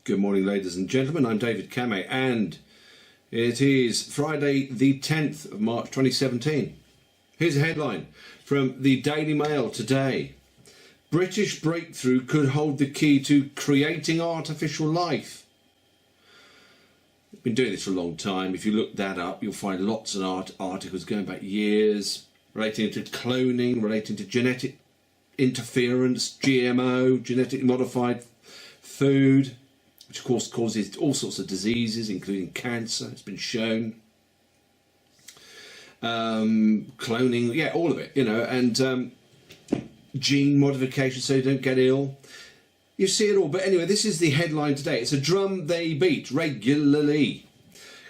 Good morning, ladies and gentlemen. I'm David Kameh, and it is Friday the 10th of March 2017. Here's a headline from the Daily Mail today. British breakthrough could hold the key to creating artificial life. I've been doing this for a long time. If you look that up, you'll find lots of articles going back years relating to cloning, relating to genetic interference, GMO, genetically modified food, which of course causes all sorts of diseases, including cancer. It's been shown. Cloning, yeah, all of it, you know, and gene modification so you don't get ill. You see it all. But anyway, this is the headline today. It's a drum they beat regularly.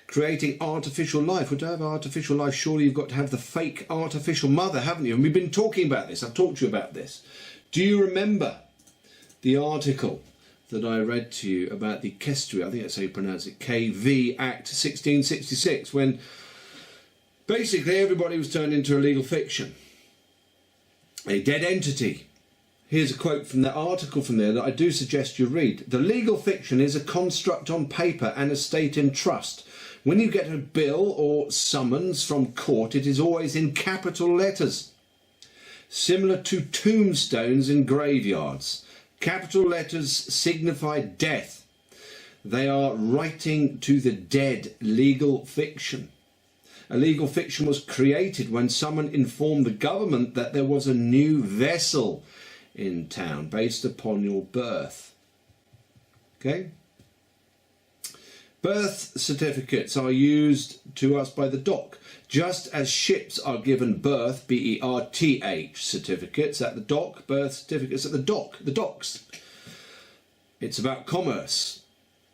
Creating artificial life. Well, to have artificial life, surely you've got to have the fake artificial mother, haven't you? And we've been talking about this. I've talked to you about this. Do you remember the article that I read to you about the Kestri, I think that's how you pronounce it, KV Act 1666, when basically everybody was turned into a legal fiction, a dead entity. Here's a quote from that article from there that I do suggest you read. The legal fiction is a construct on paper and a state in trust. When you get a bill or summons from court, it is always in capital letters, similar to tombstones in graveyards. Capital letters signify death. They are writing to the dead. Legal fiction. A legal fiction was created when someone informed the government that there was a new vessel in town based upon your birth. Okay? Birth certificates are used to us by the dock, just as ships are given birth, B-E-R-T-H, certificates at the dock, birth certificates at the docks. It's about commerce.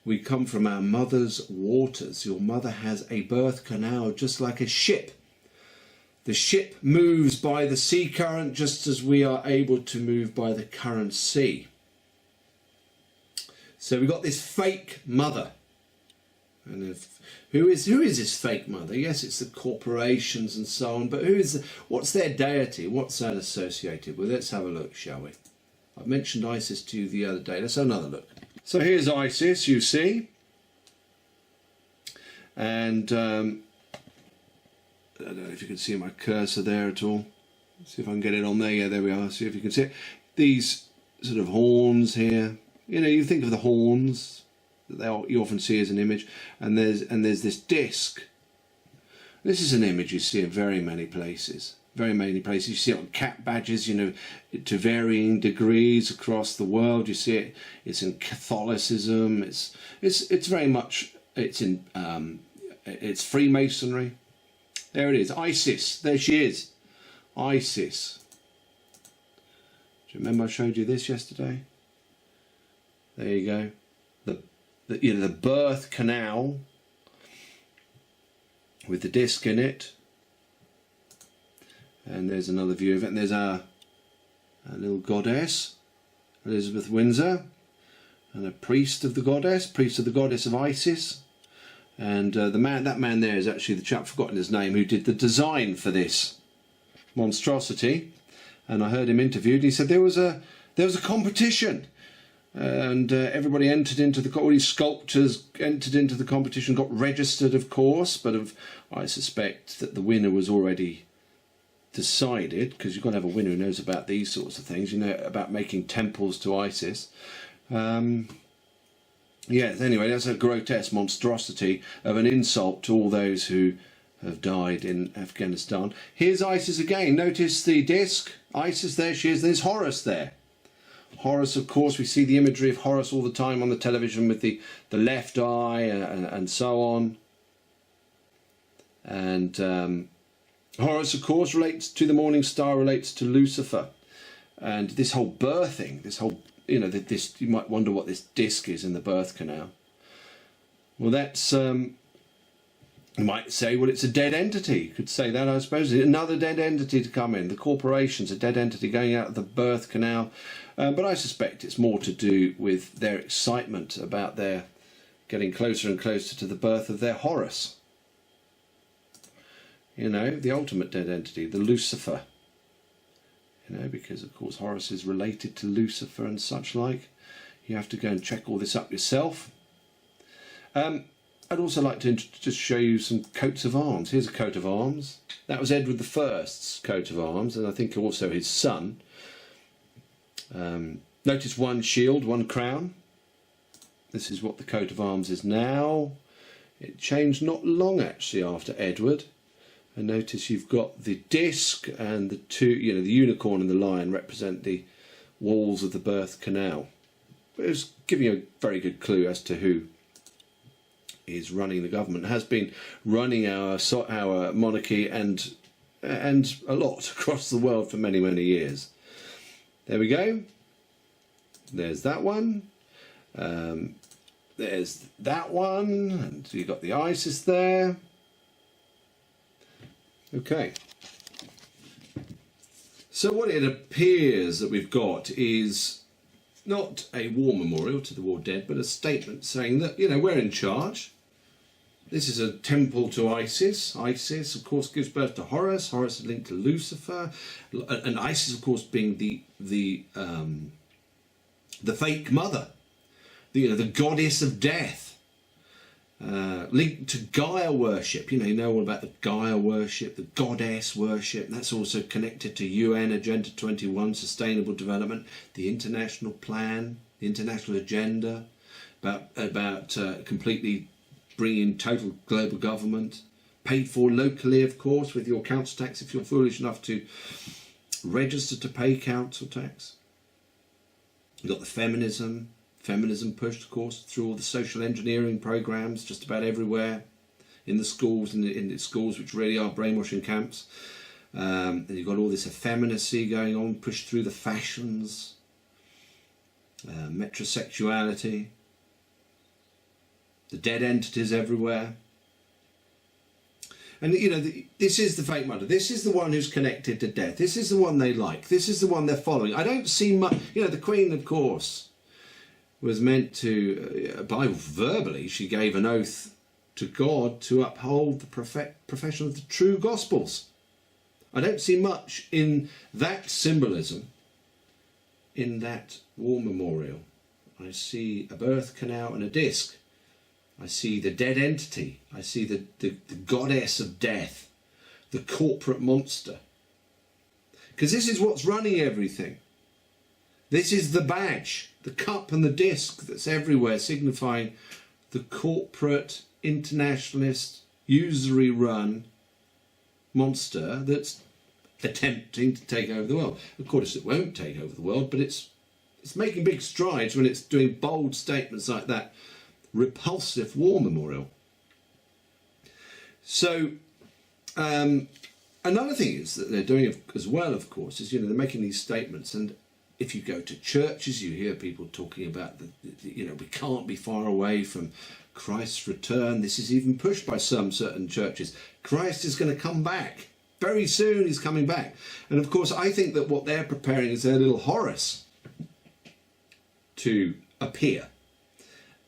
We come from our mother's waters. Your mother has a birth canal just like a ship. The ship moves by the sea current just as we are able to move by the current sea. So we've got this fake mother. And who is this fake mother? Yes, it's the corporations and so on, but what's their deity? What's that associated with? Let's have a look, shall we? I mentioned ISIS to you the other day. Let's have another look. So here's ISIS, you see. And I don't know if you can see my cursor there at all. Let's see if I can get it on there. Yeah, there we are. See if you can see it. These sort of horns here. You know, you think of the horns that you often see as an image, and there's this disc. This is an image you see in very many places. You see it on cap badges, you know, to varying degrees across the world. You see it. It's in Catholicism. It's very much. It's in. It's Freemasonry. There it is. ISIS. There she is. ISIS. Do you remember I showed you this yesterday? There you go. The birth canal with the disc in it, and there's another view of it, and there's a little goddess, Elizabeth Windsor, and a priest of the goddess of Isis, and that man there is actually the chap, I've forgotten his name, who did the design for this monstrosity. And I heard him interviewed, and he said there was a competition. And everybody entered into all these sculptors entered into the competition, got registered, of course, but I suspect that the winner was already decided, because you've got to have a winner who knows about these sorts of things, you know, about making temples to ISIS. Yes, anyway, that's a grotesque monstrosity of an insult to all those who have died in Afghanistan. Here's ISIS again. Notice the disc. ISIS, there she is. There's Horus there. Horus, of course, we see the imagery of Horus all the time on the television with the left eye and so on. And Horus, of course, relates to the morning star, relates to Lucifer. And this whole birthing, this whole, you know, this, you might wonder what this disc is in the birth canal. Well, that's, you might say, well, it's a dead entity. You could say that, I suppose. Another dead entity to come in. The corporation's a dead entity going out of the birth canal. But I suspect it's more to do with their excitement about their getting closer and closer to the birth of their Horus. You know, the ultimate dead entity, the Lucifer. You know, because of course Horus is related to Lucifer and such like. You have to go and check all this up yourself. I'd also like to just show you some coats of arms. Here's a coat of arms. That was Edward I's coat of arms, and I think also his son. Notice one shield, one crown. This is what the coat of arms is now. It changed not long actually after Edward. And notice you've got the disc and the two, the unicorn and the lion represent the walls of the birth canal. But it was giving you a very good clue as to who is running the government, has been running our monarchy and a lot across the world for many, many years. There we go. There's that one. There's that one, and you've got the ISIS there. Okay. So what it appears that we've got is not a war memorial to the war dead, but a statement saying that, we're in charge. This is a temple to Isis. Isis, of course, gives birth to Horus. Horus is linked to Lucifer, and Isis, of course, being the fake mother, the goddess of death, linked to Gaia worship. You know all about the Gaia worship, the goddess worship. That's also connected to UN Agenda 21, Sustainable Development, the international plan, the international agenda about completely bringing total global government, paid for locally, of course, with your council tax if you're foolish enough to register to pay council tax. You've got the feminism pushed, of course, through all the social engineering programs just about everywhere, in the schools, in the schools which really are brainwashing camps. And you've got all this effeminacy going on, pushed through the fashions, metrosexuality, the dead entities everywhere. And this is the fake mother. This is the one who's connected to death. This is the one they like. This is the one they're following. I don't see much. The Queen, of course, was meant to, by verbally, she gave an oath to God to uphold the profession of the true Gospels. I don't see much in that symbolism in that war memorial. I see a birth canal and a disc. I see the dead entity. I see the goddess of death, the corporate monster. Because this is what's running everything. This is the badge, the cup and the disc that's everywhere, signifying the corporate, internationalist, usury run monster that's attempting to take over the world. Of course it won't take over the world, but it's making big strides when it's doing bold statements like that repulsive war memorial. So another thing is that they're doing as well, of course, is they're making these statements, and if you go to churches, you hear people talking about we can't be far away from Christ's return. This is even pushed by certain churches. Christ is going to come back very soon. He's coming back, and of course, I think that what they're preparing is their little Horus to appear.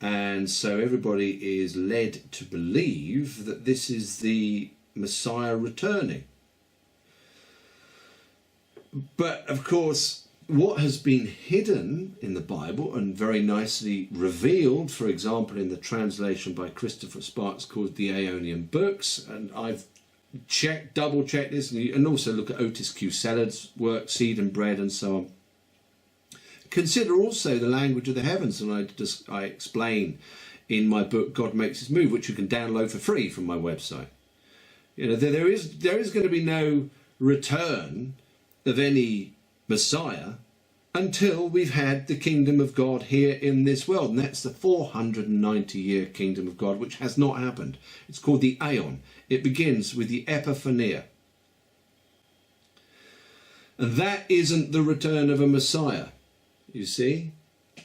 And so everybody is led to believe that this is the Messiah returning. But of course, what has been hidden in the Bible and very nicely revealed, for example, in the translation by Christopher Sparks called the Aeonian books, and I've double checked this, and also look at Otis Q. Sellard's work, Seed and Bread, and so on. Consider also the language of the heavens, and I explain in my book God Makes His Move, which you can download for free from my website. There is going to be no return of any Messiah until we've had the kingdom of God here in this world, and that's the 490-year kingdom of God, which has not happened. It's called the Aeon. It begins with the Epiphania. And that isn't the return of a Messiah. You see,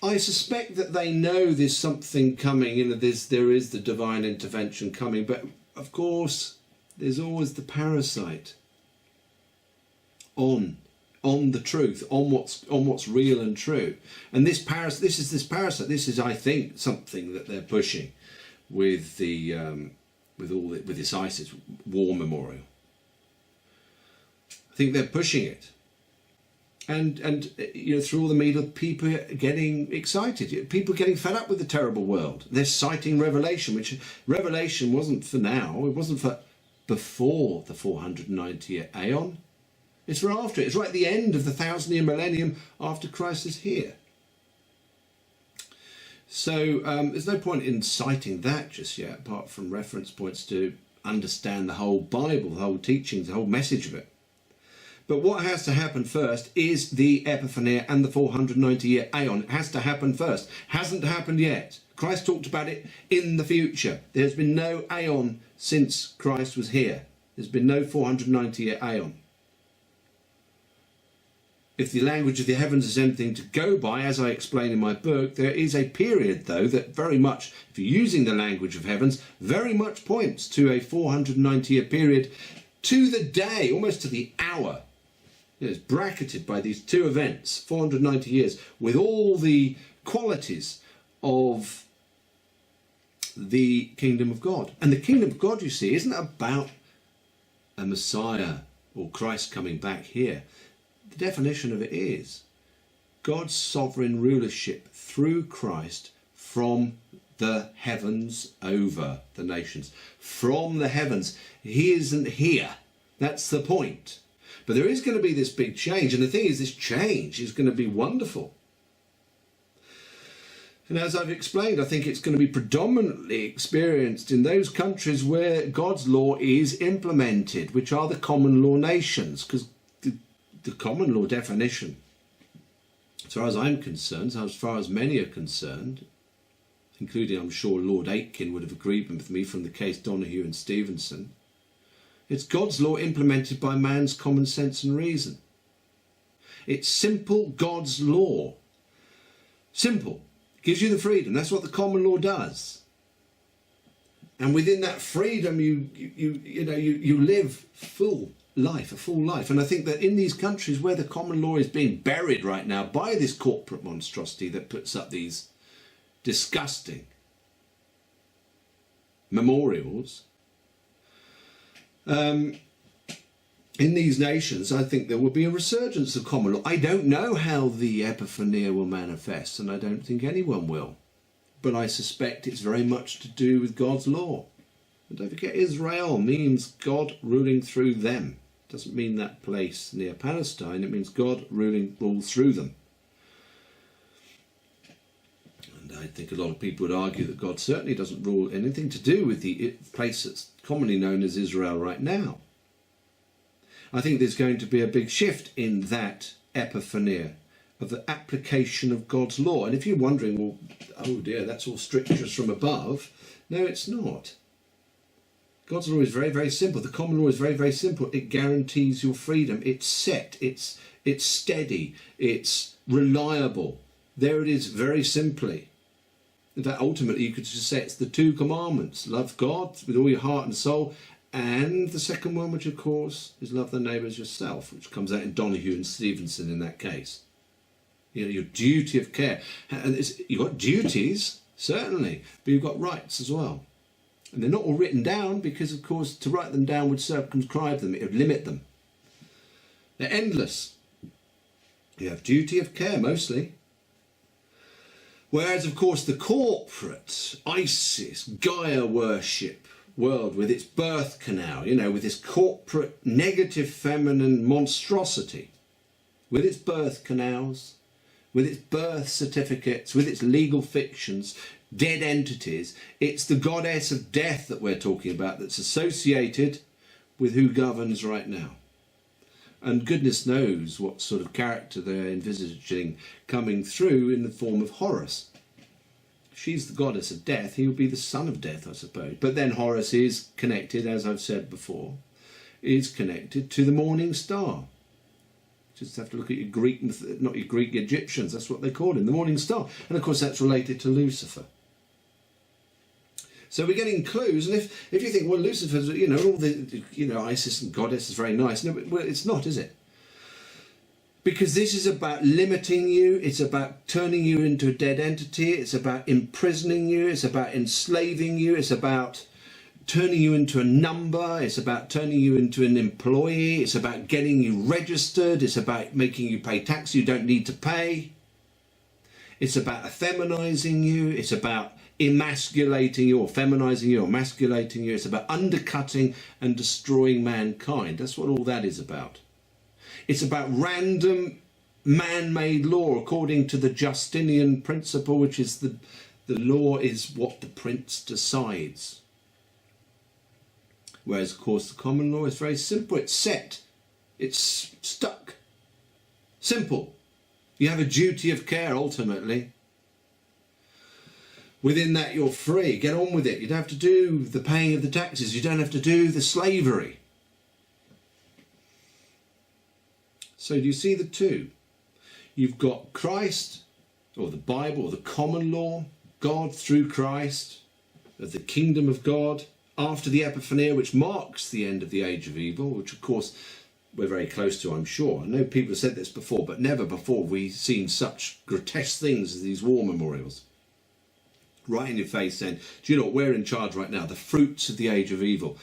I suspect that they know there's something coming, there is the divine intervention coming, but of course there's always the parasite on the truth, on what's real and true. And this parasite, this is, I think, something that they're pushing with with this ISIS war memorial. I think they're pushing it. And you know, through all the media, people are getting excited. People are getting fed up with the terrible world. They're citing Revelation, which Revelation wasn't for now. It wasn't for before the 490-year Aeon. It's for after it. It's right at the end of the 1,000-year millennium after Christ is here. So there's no point in citing that just yet, apart from reference points to understand the whole Bible, the whole teachings, the whole message of it. But what has to happen first is the Epiphania and the 490-year Aeon. It has to happen first. Hasn't happened yet. Christ talked about it in the future. There's been no Aeon since Christ was here. There's been no 490-year Aeon. If the language of the heavens is anything to go by, as I explain in my book, there is a period, though, that very much, if you're using the language of heavens, very much points to a 490-year period, to the day, almost to the hour. It's bracketed by these two events, 490 years, with all the qualities of the kingdom of God. And the kingdom of God, you see, isn't about a Messiah or Christ coming back here. The definition of it is God's sovereign rulership through Christ from the heavens over the nations. From the heavens. He isn't here. That's the point. But there is going to be this big change, and the thing is, this change is going to be wonderful. And as I've explained, I think it's going to be predominantly experienced in those countries where God's law is implemented, which are the common law nations, because the common law definition, as far as I'm concerned, as far as many are concerned, including, I'm sure, Lord Aitken would have agreed with me from the case Donahue and Stevenson, it's God's law implemented by man's common sense and reason. It's simple God's law. Simple. Gives you the freedom. That's what the common law does. And within that freedom, you live full life, a full life. And I think that in these countries where the common law is being buried right now by this corporate monstrosity that puts up these disgusting memorials, in these nations, I think there will be a resurgence of common law. I don't know how the Epiphania will manifest, and I don't think anyone will. But I suspect it's very much to do with God's law. And don't forget, Israel means God ruling through them. It doesn't mean that place near Palestine. It means God rule through them. And I think a lot of people would argue that God certainly doesn't rule anything to do with the place that's commonly known as Israel right now. I think there's going to be a big shift in that Epiphania of the application of God's law. And if you're wondering, well, oh dear, that's all strictures from above. No, it's not. God's law is very, very simple. The common law is very, very simple. It guarantees your freedom. It's set. It's steady. It's reliable. There it is, very simply. In fact, ultimately, you could just say it's the two commandments. Love God with all your heart and soul. And the second one, which of course is love the neighbour as yourself, which comes out in Donahue and Stevenson in that case. You know, your duty of care. And you've got duties, certainly, but you've got rights as well. And they're not all written down because, of course, to write them down would circumscribe them. It would limit them. They're endless. You have duty of care, mostly. Whereas, of course, the corporate ISIS, Gaia worship world with its birth canal, you know, with this corporate negative feminine monstrosity, with its birth canals, with its birth certificates, with its legal fictions, dead entities, it's the goddess of death that we're talking about that's associated with who governs right now. And goodness knows what sort of character they're envisaging coming through in the form of Horus. She's the goddess of death. He would be the son of death, I suppose. But then Horus is connected, as I've said before, is connected to the morning star. Just have to look at your Greek, not your Greek Egyptians, that's what they call him, the morning star. And of course that's related to Lucifer. So we're getting clues, and if you think, well, Lucifer's, you know, all the, you know, Isis and goddess is very nice. No, but, well, it's not, is it? Because this is about limiting you, it's about turning you into a dead entity, it's about imprisoning you, it's about enslaving you, it's about turning you into a number, it's about turning you into an employee, it's about getting you registered, it's about making you pay tax you don't need to pay. It's about effeminizing you, it's about emasculating you or feminizing you or emasculating you, it's about undercutting and destroying mankind. That's what all that is about. It's about random man-made law according to the Justinian principle, which is the law is what the prince decides. Whereas, of course, the common law is very simple. It's set. It's stuck. Simple. You have a duty of care, ultimately. Within that, you're free. Get on with it. You don't have to do the paying of the taxes. You don't have to do the slavery. So do you see the two? You've got Christ, or the Bible, or the common law, God through Christ, of the kingdom of God, after the Epiphania, which marks the end of the age of evil, which of course we're very close to, I'm sure. I know people have said this before, but never before have we seen such grotesque things as these war memorials. Right in your face saying, do you know what, we're in charge right now, the fruits of the age of evil.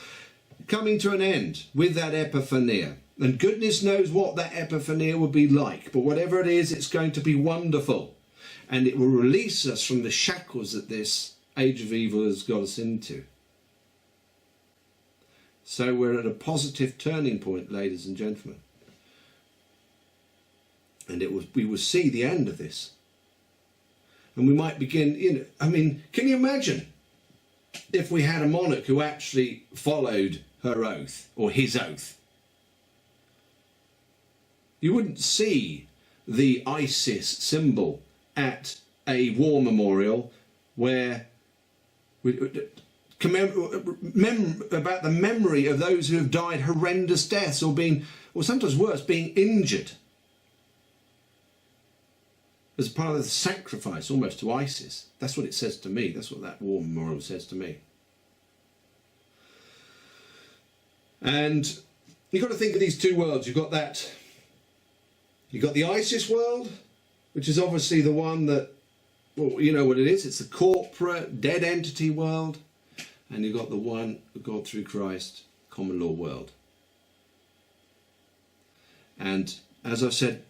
Coming to an end with that Epiphania. And goodness knows what that Epiphania will be like, but whatever it is, it's going to be wonderful. And it will release us from the shackles that this age of evil has got us into. So we're at a positive turning point, ladies and gentlemen. And we will see the end of this. And we might begin, I mean, can you imagine if we had a monarch who actually followed her oath, or his oath? You wouldn't see the ISIS symbol at a war memorial where about the memory of those who have died horrendous deaths or sometimes worse, being injured as part of the sacrifice almost to ISIS. That's what it says to me. That's what that war memorial says to me. And you've got to think of these two worlds. You've got the ISIS world, which is obviously the one that, well, you know what it is. It's the corporate, dead entity world. And you've got the one, God through Christ, common law world. And as I've said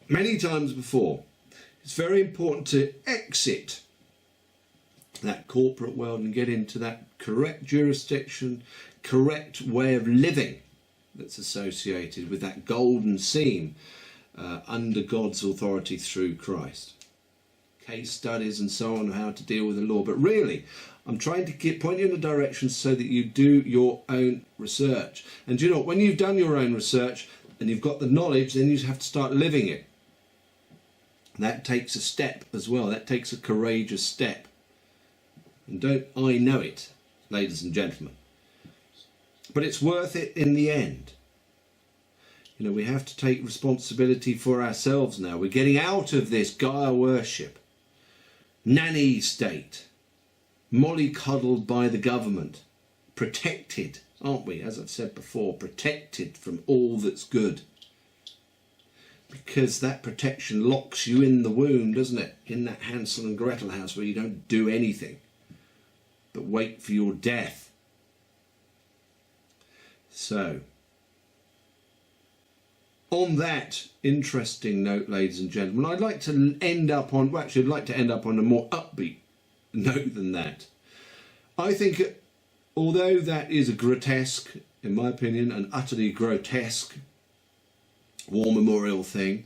many times before, it's very important to exit that corporate world and get into that correct jurisdiction, correct way of living that's associated with that golden seam under God's authority through Christ. Case studies and so on, how to deal with the law. But really, I'm trying to point you in a direction so that you do your own research. And you know, when you've done your own research and you've got the knowledge, then you have to start living it. That takes a step as well. That takes a courageous step. And don't I know it, ladies and gentlemen. But it's worth it in the end. You know, we have to take responsibility for ourselves now. We're getting out of this Gaia worship, nanny state, mollycoddled by the government, protected, aren't we? As I've said before, protected from all that's good. Because that protection locks you in the womb, doesn't it? In that Hansel and Gretel house where you don't do anything but wait for your death. So, on that interesting note, ladies and gentlemen, I'd like to end up on, well, actually I'd like to end up on a more upbeat note than that. I think, although that is a grotesque, in my opinion, an utterly grotesque war memorial thing,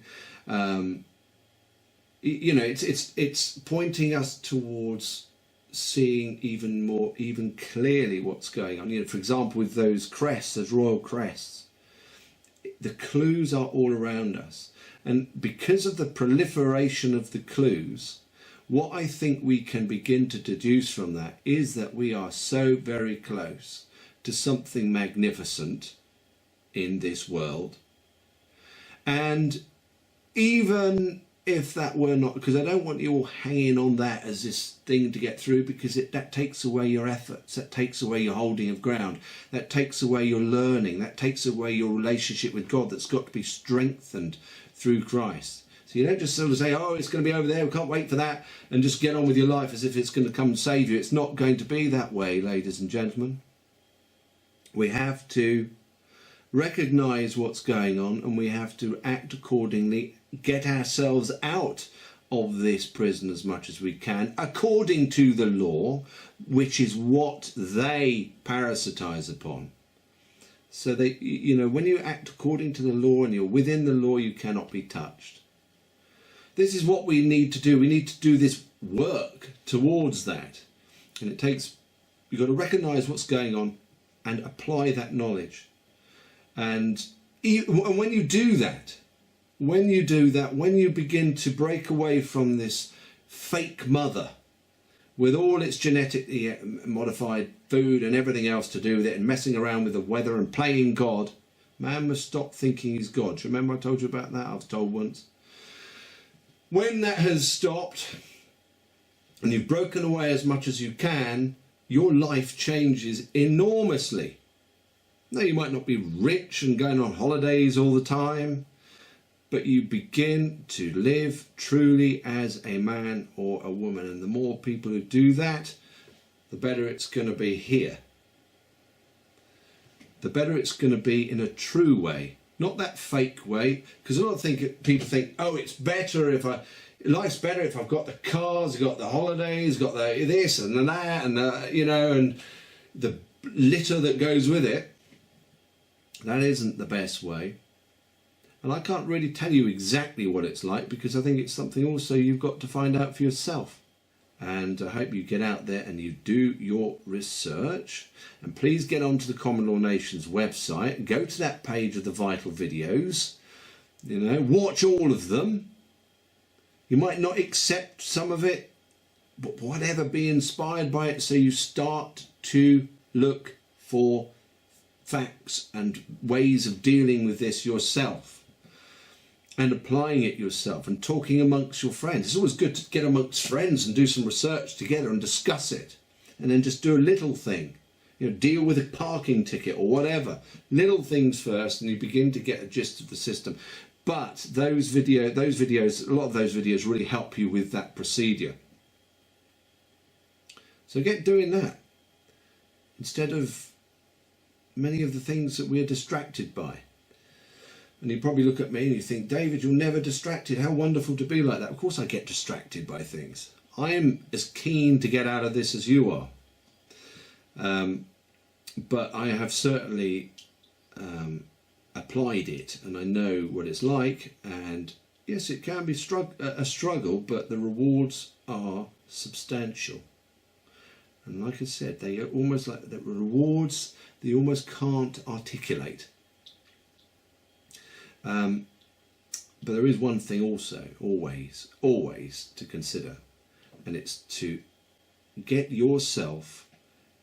you know, it's pointing us towards seeing even clearly what's going on. You know, for example, with those crests, those royal crests, the clues are all around us, and because of the proliferation of the clues, what I think we can begin to deduce from that is that we are so very close to something magnificent in this world. And even if that were not, because I don't want you all hanging on that as this thing to get through, because that takes away your efforts, that takes away your holding of ground, that takes away your learning, that takes away your relationship with God that's got to be strengthened through Christ. So you don't just sort of say, oh, it's going to be over there, we can't wait for that, and just get on with your life as if it's going to come and save you. It's not going to be that way, ladies and gentlemen. We have to recognize what's going on, and we have to act accordingly, get ourselves out of this prison as much as we can, according to the law, which is what they parasitize upon. So they, you know, when you act according to the law and you're within the law, you cannot be touched. This is what we need to do. We need to do this work towards that. And it takes, you've got to recognize what's going on and apply that knowledge. And when you do that, when you begin to break away from this fake mother with all its genetically modified food and everything else to do with it, and messing around with the weather and playing God, man must stop thinking he's God. Do you remember I told you about that? I was told once. When that has stopped and you've broken away as much as you can, your life changes enormously. Now, you might not be rich and going on holidays all the time, but you begin to live truly as a man or a woman. And the more people who do that, the better it's going to be here. The better it's going to be in a true way, not that fake way. Because a lot of people think, oh, it's better if life's better if I've got the cars, got the holidays, got the this and the that, and you know, and the litter that goes with it. That isn't the best way. And I can't really tell you exactly what it's like, because I think it's something also you've got to find out for yourself. And I hope you get out there and you do your research. And please get onto the Common Law Nation's website. Go to that page of the vital videos. You know, watch all of them. You might not accept some of it, but whatever, be inspired by it, so you start to look for facts and ways of dealing with this yourself and applying it yourself and talking amongst your friends. It's always good to get amongst friends and do some research together and discuss it, and then just do a little thing, you know, deal with a parking ticket or whatever, little things first, and you begin to get a gist of the system. But those videos, a lot of those videos really help you with that procedure. So get doing that instead of many of the things that we're distracted by. And you probably look at me and you think, David, you're never distracted. How wonderful to be like that. Of course I get distracted by things. I am as keen to get out of this as you are. But I have certainly applied it, and I know what it's like. And yes, it can be a struggle, but the rewards are substantial. And like I said, they are almost like the rewards you almost can't articulate. But there is one thing also, always to consider, and it's to get yourself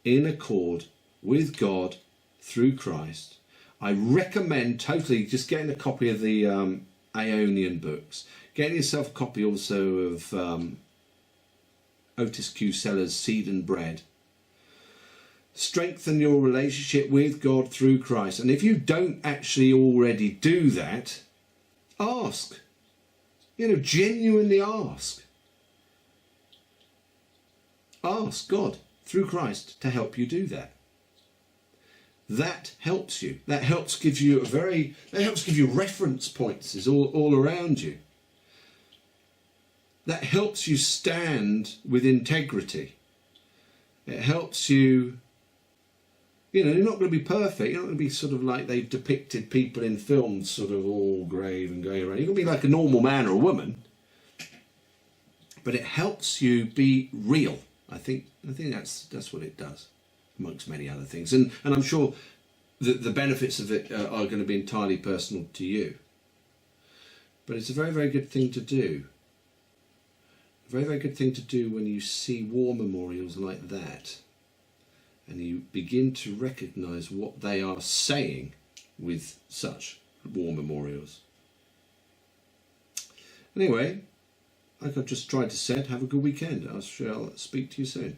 in accord with God through Christ. I recommend totally just getting a copy of the Aeonian books, getting yourself a copy also of Otis Q. Seller's Seed and Bread. Strengthen your relationship with God through Christ. And if you don't actually already do that, ask. You know, genuinely ask. Ask God through Christ to help you do that. That helps you. That helps give you reference points all around you. That helps you stand with integrity. It helps you. You know, you're not going to be perfect. You're not going to be sort of like they've depicted people in films, sort of all grave and going around. You're going to be like a normal man or a woman. But it helps you be real. I think that's what it does, amongst many other things. And I'm sure that the benefits of it are going to be entirely personal to you. But it's a very, very good thing to do. A very, very good thing to do when you see war memorials like that. And you begin to recognise what they are saying with such war memorials. Anyway, like I've just tried to say, have a good weekend. I shall speak to you soon.